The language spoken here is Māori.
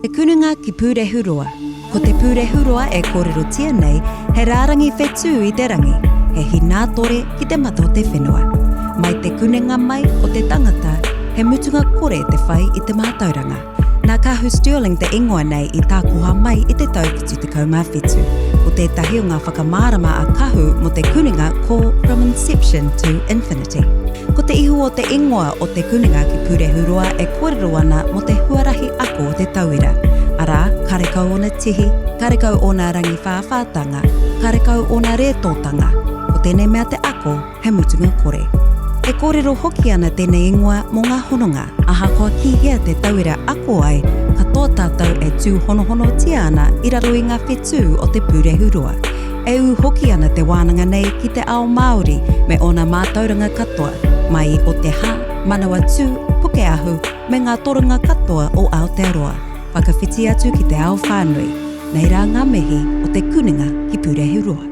Te kununga ki Pūrehurua. Ko te Pūrehurua e kōrerotia nei, he rārangi whetū i te rangi, he hinatore ki te mato te whenua. Mai te kununga mai o te tangata, he mutunga kore te whai i te mātauranga. Nā kahu Stirling te ingoa nei i tākuha mai i te tau ki 24. O tētahi o ngā whakamārama a kahu mo te kununga ko From Inception to Infinity. Ko te ihu o te ingoa o te kununga ki Pūrehurua e kōrero ana mo te huarahi ako o te tauira. Arā, karekau ona tihi, karekau ona rangi whāwhātanga, karekau ona rētōtanga. O tēnei mea te ako, he mutunga kore. E kōrero hoki ana tēnei ingoa mō ngā hononga, aha koa kihea te tauira ako ai, ka tō tātou e tū honohono tia ana i raro i ngā whetū o te Pūrehurua. E u hoki ana te wānanga nei ki te ao Māori me ona mātauranga katoa, mai o te hā, manawa tū, puke ahu, me ngā toronga katoa o Aotearoa. Whakawhiti atu ki te ao whānui, nei rā ngā mihi o te kununga ki Pūrehurua.